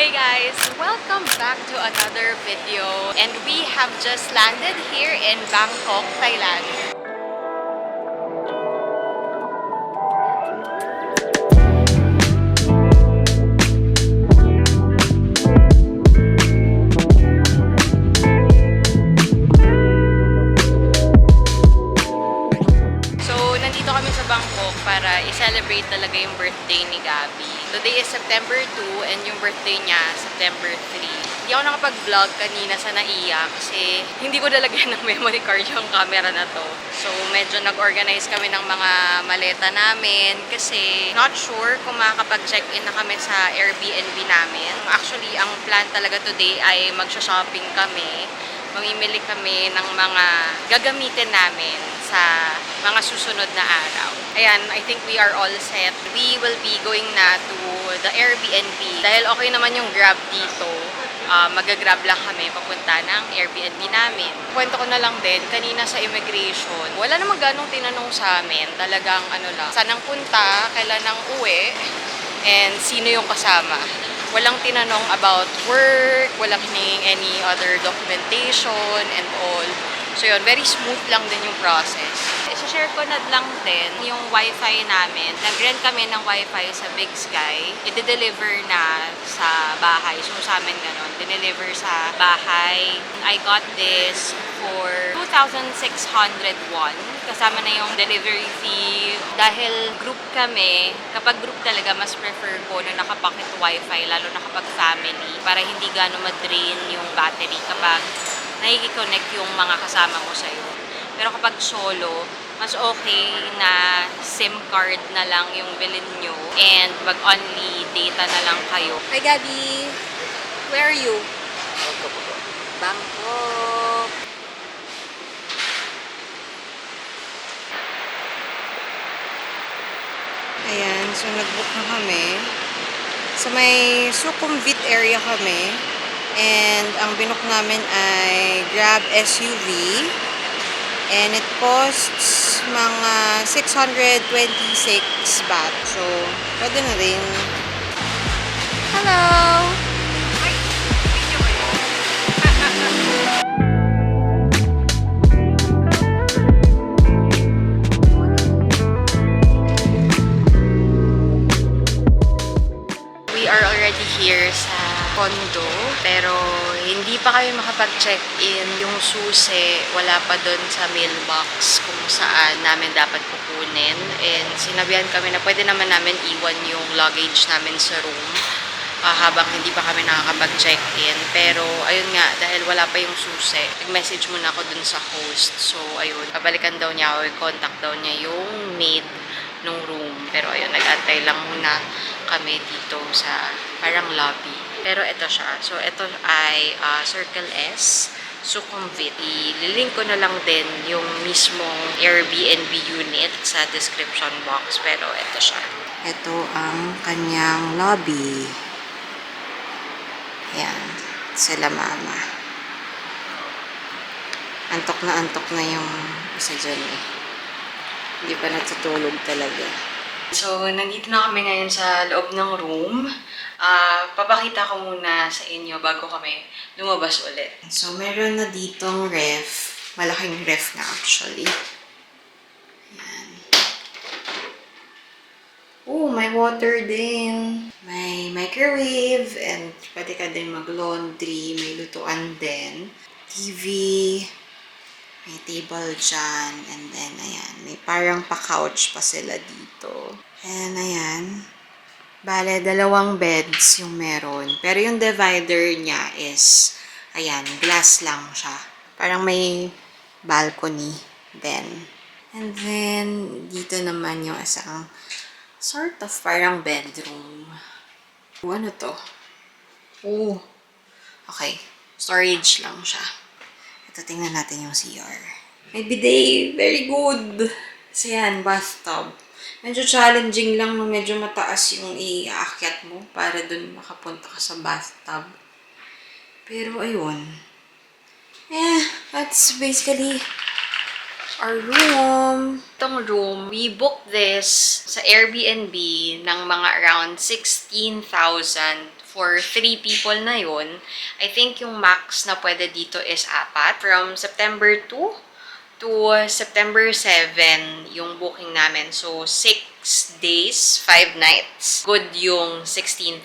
Hey guys! Welcome back to another video. And we have just landed here in Bangkok, Thailand. So, nandito kami sa Bangkok para i-celebrate talaga yung birthday ni Gabby. Today is September 2 and yung birthday niya, September 3. Hindi ako nakapag-vlog kanina sa NAIA kasi hindi ko nalagyan ng memory card yung camera na to. So, medyo nag-organize kami ng mga maleta namin kasi not sure kung makakapag-check-in na kami sa Airbnb namin. Actually, ang plan talaga today ay magsha-shopping kami. Mamimili kami ng mga gagamitin namin sa mga susunod na araw. Ayan, I think we are all set. We will be going na to the Airbnb. Dahil okay naman yung Grab dito, mag-grab lang kami papunta ng Airbnb namin. Kwento ko na lang din, kanina sa immigration, wala namang ganong tinanong sa amin. Talagang ano lang, saan ang punta, kailan ang uwi, and sino yung kasama. Walang tinanong about work, walang hiningin any other documentation and all. So yun, very smooth lang din yung process. I-share ko na lang din yung wifi namin. Nag-rent kami ng wifi sa Big Sky. I-deliver na sa bahay. So sa amin ganun, dineliver sa bahay. I got this for 2,600 won. Kasama na yung delivery fee. Dahil group kami, kapag group talaga, mas prefer ko na nakapakit wifi, lalo na kapag family, para hindi gano'ng madrain yung battery kapag nakikiconnect yung mga kasama mo sa'yo. Pero kapag solo, mas okay na SIM card na lang yung bilhin nyo and mag-only data na lang kayo. Hi, Gabby! Where are you? Bangkok! Ayan, so nag-book na kami. Sa may Sukhumvit area kami. And ang binook namin ay Grab SUV. And it costs mga 626 baht. So, pwede na rin. Hello! Ay, video kayo. We are already here sa condo, pero hindi pa kami makapag-check-in. Yung susi, wala pa dun sa mailbox kung saan namin dapat kukunin. And sinabihan kami na pwede naman namin iwan yung luggage namin sa room habang hindi pa kami nakakapag-check-in. Pero ayun nga, dahil wala pa yung susi, nag-message muna ako dun sa host. So ayun, babalikan daw niya ako, contact daw niya yung maid nung room. Pero ayun, nag-antay lang muna kami dito sa parang lobby. Pero ito siya. So, ito ay Circle S, Sukhumvit. Ililink ko na lang din yung mismong Airbnb unit sa description box. Pero ito siya. Ito ang kanyang lobby. Ayan. Sila mama. Antok na yung isa dyan eh. Hindi pa natutulog talaga. So, nandito na kami ngayon sa loob ng room. Papakita ko muna sa inyo bago kami lumabas ulit. So, meron na ditong ref. Malaking ref na actually. Ayan. Oh, may water din. May microwave and pwede ka din mag-laundry. May lutuan din. TV. May table dyan. And then, ayan. May parang pa-couch pa sila dito. And ayan. Bale, 2 beds yung meron. Pero yung divider niya is, ayan, glass lang siya. Parang may balcony then. And then, dito naman yung isang sort of parang bedroom. Ano to? Oh. Okay. Storage lang siya. Ito, tingnan natin yung CR. May bidet. Very good. So, yan, bathtub. Medyo challenging lang no, medyo mataas yung iaakyat mo para dun makapunta ka sa bathtub. Pero ayun. That's basically our room. Itong room, we booked this sa Airbnb ng mga around 16,000 for 3 people na yon. I think yung max na pwede dito is 4. From September 2 to September 7 yung booking namin. So, 6 days, 5 nights. Good yung 16,000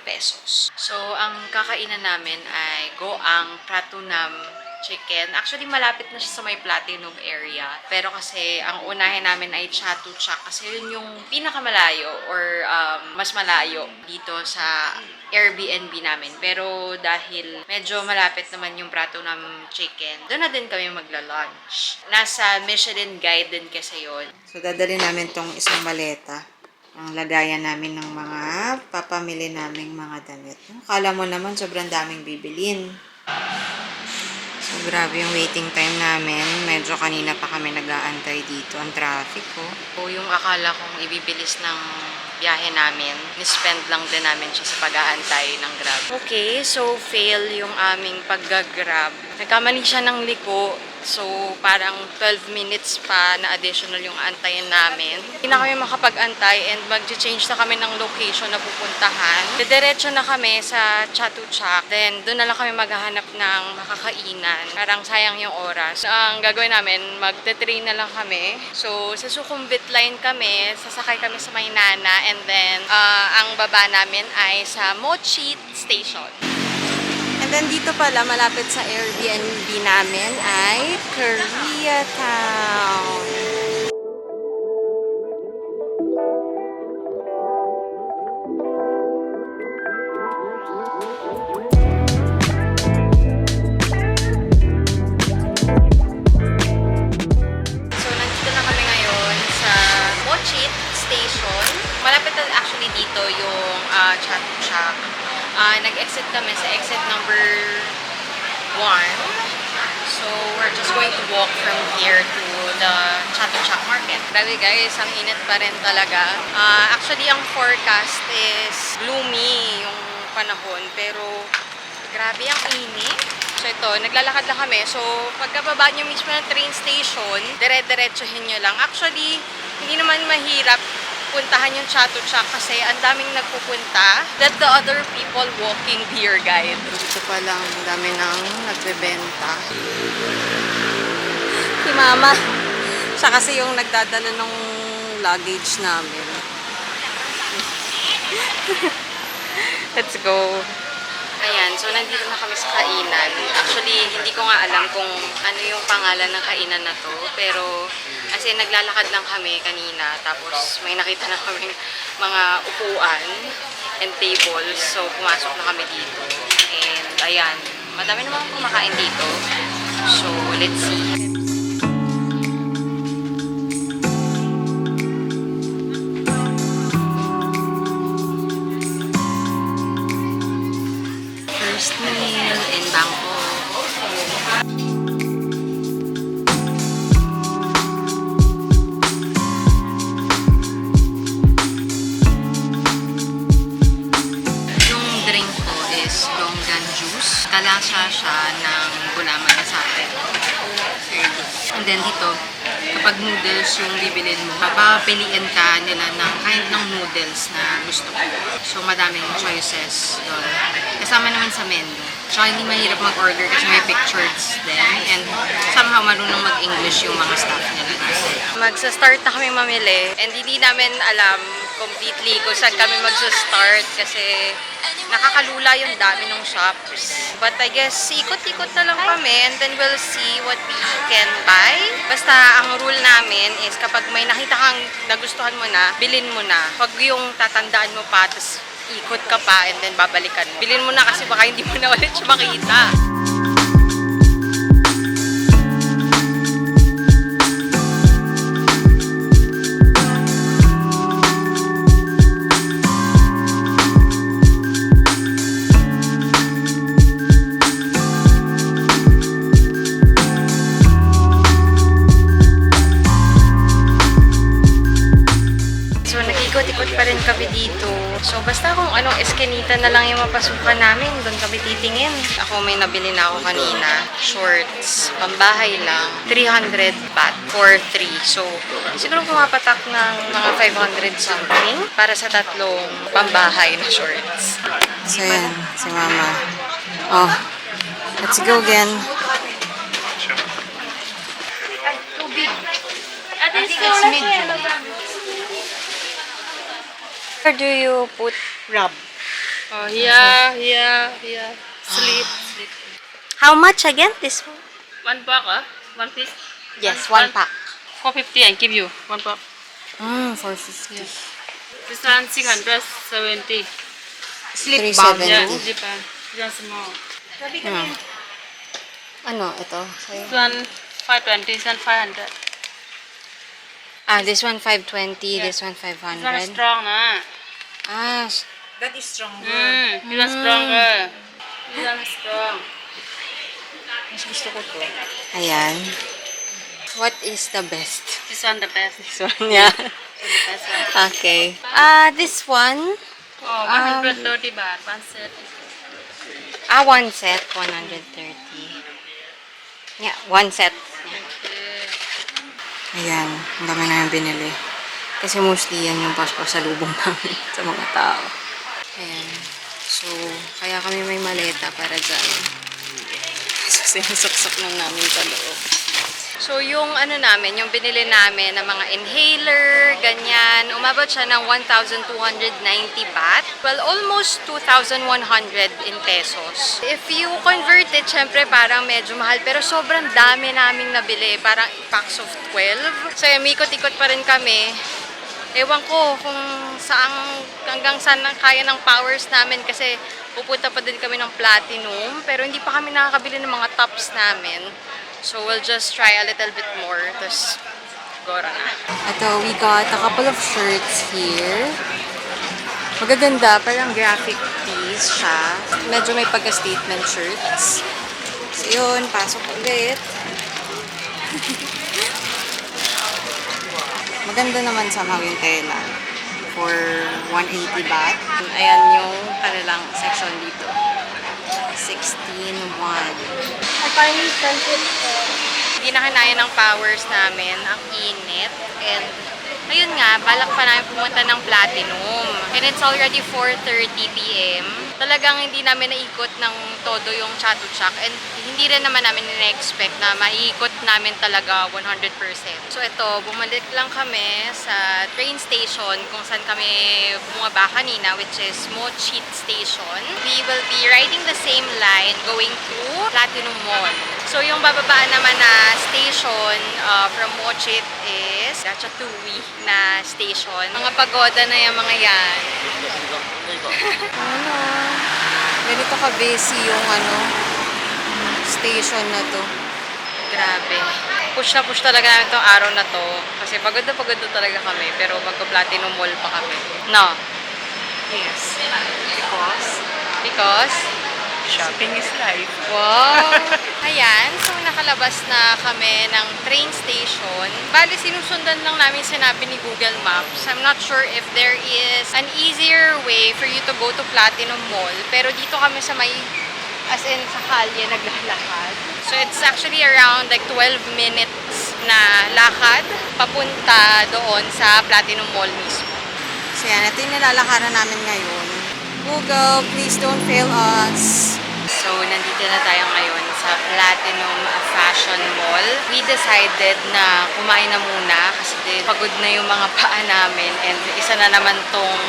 pesos. So, ang kakainan namin ay goang pratunam chicken. Actually, malapit na siya sa may Platinum area. Pero kasi, ang unahin namin ay Chatuchak kasi yun yung pinakamalayo or mas malayo dito sa Airbnb namin. Pero dahil medyo malapit naman yung Pratunam chicken, doon na din kami magla-lunch. Nasa Michelin Guide din kasi yun. So, dadali namin tong isang maleta. Ang lagayan namin ng mga papamili naming mga damit. Akala mo naman sobrang daming bibilin. So, grabe yung waiting time namin. Medyo kanina pa kami nag-aantay dito. Ang traffic, oh. So, yung akala kong ibibilis ng biyahe namin, nispend lang din namin siya sa pag-aantay ng Grab. Okay, so fail yung aming pag-grab. Nagkamali siya ng liko. So, parang 12 minutes pa na additional yung antayin namin. Hindi na kami makapag-antay and mag-change na kami ng location na pupuntahan. Diretso na kami sa Chatuchak. Then, doon na lang kami maghahanap ng makakainan. Parang sayang yung oras. Ang gagawin namin, magte-train na lang kami. So, sa Sukhumvit line kami, sasakay kami sa Maynana. And then, ang baba namin ay sa Mochit Station. And then dito pala, malapit sa Airbnb namin ay Koreatown. So, nandito na kami ngayon sa Mochit Station. Malapit na actually dito yung Chatuchak. Nag-exit kami sa exit number 1. So, we're just going to walk from here to the Chatuchak Market. Grabe guys, ang init pa rin talaga. Actually, ang forecast is gloomy yung panahon, pero grabe ang init. So, ito, naglalakad lang kami. So, pagkababa nyo mismo ng train station, dire-diretsuhin nyo lang. Actually, hindi naman mahirap puntahan yung Chatuchak kasi ang daming nagpupunta. Let the other people walking be your guide. Dito pa lang, ang dami nang nagbebenta. Si Mama, siya kasi yung nagdadala ng luggage namin. Let's go. Ayan, so nandito na kami sa kainan. Actually, hindi ko nga alam kung ano yung pangalan ng kainan na to. Pero, kasi naglalakad lang kami kanina. Tapos, may nakita na kami mga upuan and tables. So, pumasok na kami dito. And, ayan, madami naman kumakain dito. So, let's see. First meal in Bangkok. Yung drink ko is Longgan juice. Kalasa siya ng gulaman na sa atin. And then dito, kapag noodles yung bibilin mo, papapiliin ka nila ng kind ng noodles na gusto ko. So, madaming choices doon. Kasama naman sa menu. So, hindi mahirap mag-order kasi may pictures din. And somehow marunong mag-English yung mga staff nila. Magsa-start na kami mamili. And hindi namin alam completely kung saan kami magsa-start kasi nakakalula yung dami ng shops. But I guess, ikot-ikot na lang kami and then we'll see what we can buy. Basta, ang rule namin is kapag may nakita kang nagustuhan mo na, bilhin mo na. Pag yung tatandaan mo pa, tapos ikot ka pa and then babalikan mo. Bilhin mo na kasi baka hindi mo na ulit siya makita. So, nag-ikot-ikot pa rin kami dito. So, basta kung anong eskinita na lang yung mapasukan namin, doon kami titingin. Ako may nabili na ako kanina. Shorts. Pambahay lang. 300 baht for 3. So, siguro pumapatak ng mga 500 something para sa tatlong pambahay na shorts. So yan, si Mama. Oh, let's go again. Where do you put Rub. Oh, yeah. Sleep. How much again? This one? One pack, one piece. Yes, one pack. 450 I give you one pack. 450. This one 670. Sleep 370. balm. Yeah, Japan. This one small. Ano, ito? Sa'yo. This one 520. This one 500. This one 520, this one This one 500. strong, na. That is stronger. This one stronger. This one strong. Mas gusto ko to. Ayan. What is the best? This one the best. This one, yeah. The best one. Okay. This one, Oh, 130 baht. One set. one set, 130. Yeah, one set. Okay. Ayan, ang dami na yung binili. Kasi mostly yan yung pasko sa lubong namin sa mga tao. Ayan. So, kaya kami may maleta para dyan. So, sinusok-sok lang namin sa loob. So, yung ano namin, yung binili namin na mga inhaler, ganyan, umabot siya ng 1,290 baht. Well, almost 2,100 in pesos. If you convert it, syempre parang medyo mahal, pero sobrang dami naming nabili. Parang packs of 12. So, ikot-ikot pa rin kami. Ewan ko kung hanggang saan kaya ng powers namin kasi pupunta pa din kami ng Platinum, pero hindi pa kami nakakabili ng mga tops namin. So, we'll just try a little bit more. Tapos, gora na. Ito, we got a couple of shirts here. Magaganda, parang graphic tees siya. Medyo may pagka-statement shirts. So, yun, pasok ulit. Maganda naman somehow yung tela. For 180 baht. Ayan yung kanilang section dito. 16.1. Hindi na kinaya ng powers namin. Ang init. And, ayun nga, balak pa namin pumunta ng Platinum. And it's already 4:30 p.m. Talagang hindi namin naikot ng todo yung Chatuchak. And hindi rin naman namin na-expect na maiikot namin talaga 100%. So ito, bumalik lang kami sa train station kung saan kami bumaba kanina, which is Mochit Station. We will be riding the same line going to Platinum Mall. So yung bababaan naman na station from Mochit is Ratchaturi na station. Mga pagoda na yung mga yan. Ganito ka-busy yung station na to. Grabe. Push na push talaga namin itong araw na to. Kasi pagod na talaga kami. Pero magka-Platinum Mall pa kami. No. Yes. Because Because? shopping is life. Wow! Ayan. So, nakalabas na kami ng train station. Bali, sinusundan lang namin sinabi ni Google Maps. I'm not sure if there is an easier way for you to go to Platinum Mall. Pero dito kami sa may, as in sa kalye, naglalakad. So, it's actually around like 12 minutes na lakad papunta doon sa Platinum Mall mismo. So yan, ito yung nilalakaran namin ngayon. Google, please don't fail us. So, nandito na tayo ngayon sa Platinum Fashion Mall. We decided na kumain na muna kasi pagod na yung mga paa namin and isa na naman tong,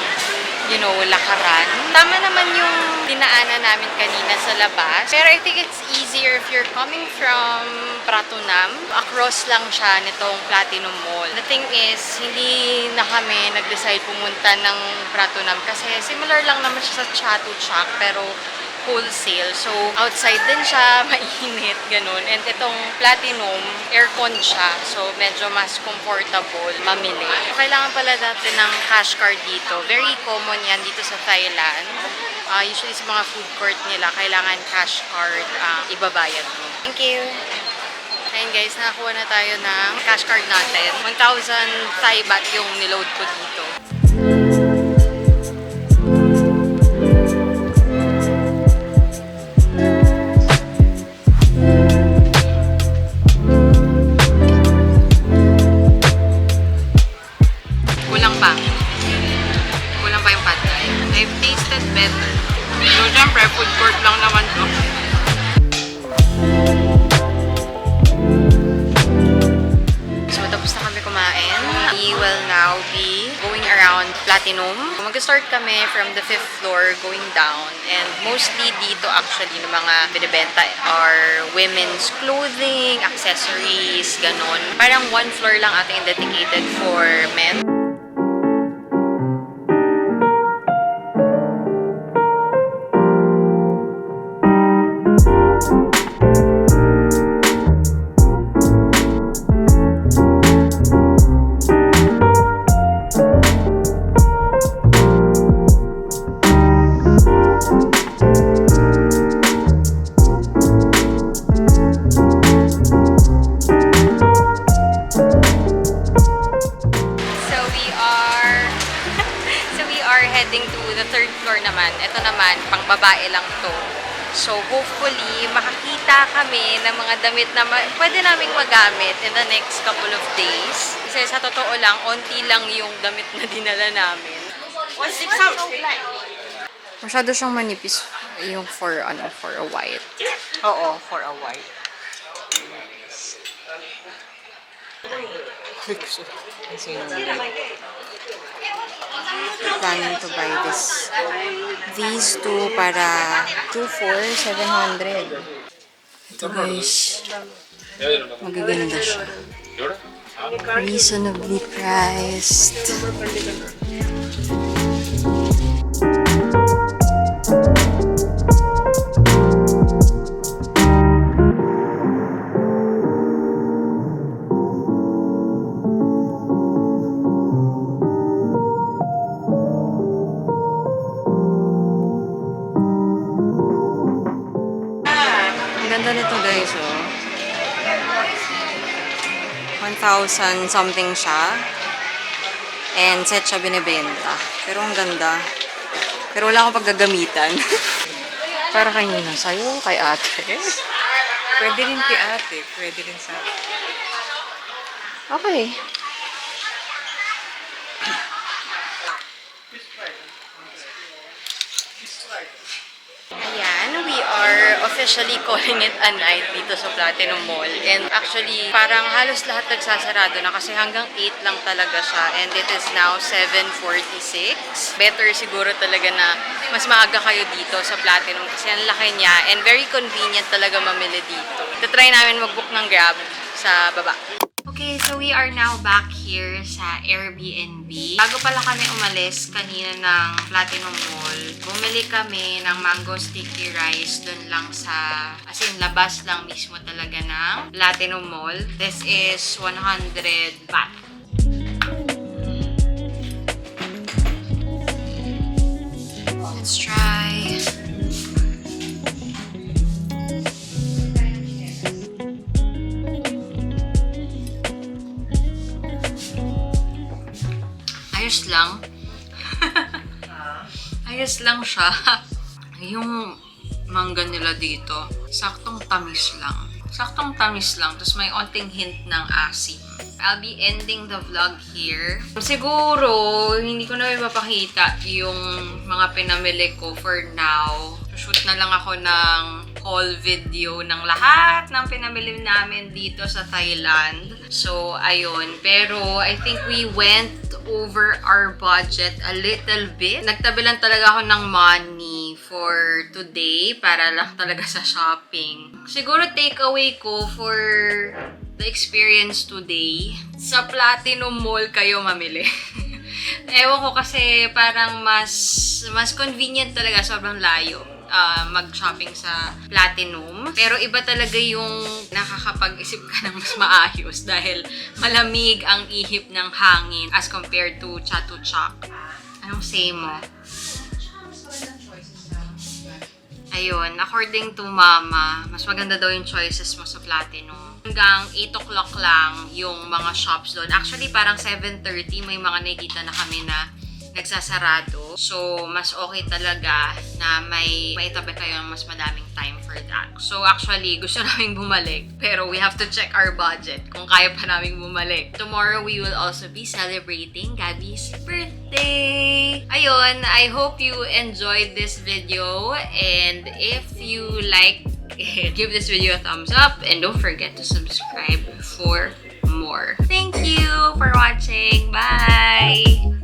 lakaran. Tama naman yung dinaanan namin kanina sa labas. Pero I think it's easier if you're coming from Pratunam. Across lang siya nitong Platinum Mall. The thing is, hindi na kami nag-decide pumunta ng Pratunam kasi similar lang naman siya sa Chatuchak pero wholesale. So, outside din siya, mainit, ganun. And itong Platinum, aircon siya. So, medyo mas comfortable mamili. Kailangan pala natin ng cash card dito. Very common yan dito sa Thailand. Usually sa mga food court nila, kailangan cash card ibabayad mo. Thank you! Ayun guys, nakakuha na tayo ng cash card natin. 1,000 Thai baht yung niload ko dito. Mag-start kami from the 5th floor going down, and mostly dito actually ng mga binibenta are women's clothing, accessories, ganon. Parang 1 floor lang ata yung dedicated for men. Heading to the 3rd floor naman. Ito naman, pang babae lang to. So, hopefully, makakita kami ng mga damit na pwede naming magamit in the next couple of days. Kasi sa totoo lang, onti lang yung damit na dinala namin. Masyado siyang manipis yung for a white. Oo, for a white. Planning to buy these two para 2 for 700. Ito guys, magaganda siya. Reasonably priced. Ganda nito guys, oh. 1,000 something siya. And set siya binibenta. Pero ang ganda. Pero wala akong paggagamitan. Para kanina sa'yo, kay ate. Pwede rin kay ate. Pwede rin sa... Okay. Ayan, we are officially calling it a night dito sa Platinum Mall. And actually, parang halos lahat nagsasarado na kasi hanggang 8 lang talaga siya. And it is now 7:46. Better siguro talaga na mas maaga kayo dito sa Platinum kasi ang laki niya and very convenient talaga mamili dito. Try namin mag-book ng Grab sa baba. Okay, so we are now back here sa Airbnb. Bago pala kami umalis kanina ng Platinum Mall, bumili kami ng mango sticky rice dun lang sa, as in labas lang mismo talaga ng Platinum Mall. This is 100 baht. Let's try. Ayos lang. Ayos lang siya. Yung mangga nila dito, saktong tamis lang. Saktong tamis lang. Tapos may onting hint ng asim. I'll be ending the vlog here. Siguro, hindi ko na ipapakita yung mga pinamili ko for now. Shoot na lang ako ng haul video ng lahat ng pinamili namin dito sa Thailand. So, ayun. Pero, I think we went over our budget a little bit. Nagtabi lang talaga ako ng money for today para lang talaga sa shopping. Siguro takeaway ko for the experience today, sa Platinum Mall kayo mamili. Ewan ko kasi parang mas convenient talaga, sobrang layo. Mag-shopping sa Platinum. Pero iba talaga yung nakakapag-isip ka ng mas maayos dahil malamig ang ihip ng hangin as compared to Chatuchak. Anong say mo? Ayun, according to Mama, mas maganda daw yung choices mo sa Platinum. Hanggang 8 o'clock lang yung mga shops doon. Actually, parang 7:30 may mga nakikita na kami na nagsasarado. So, mas okay talaga na may maitabi kayo ng mas madaming time for that. So, actually, gusto namin bumalik. Pero we have to check our budget kung kaya pa namin bumalik. Tomorrow, we will also be celebrating Gabby's birthday! Ayun, I hope you enjoyed this video. And if you like it, give this video a thumbs up. And don't forget to subscribe for more. Thank you for watching. Bye!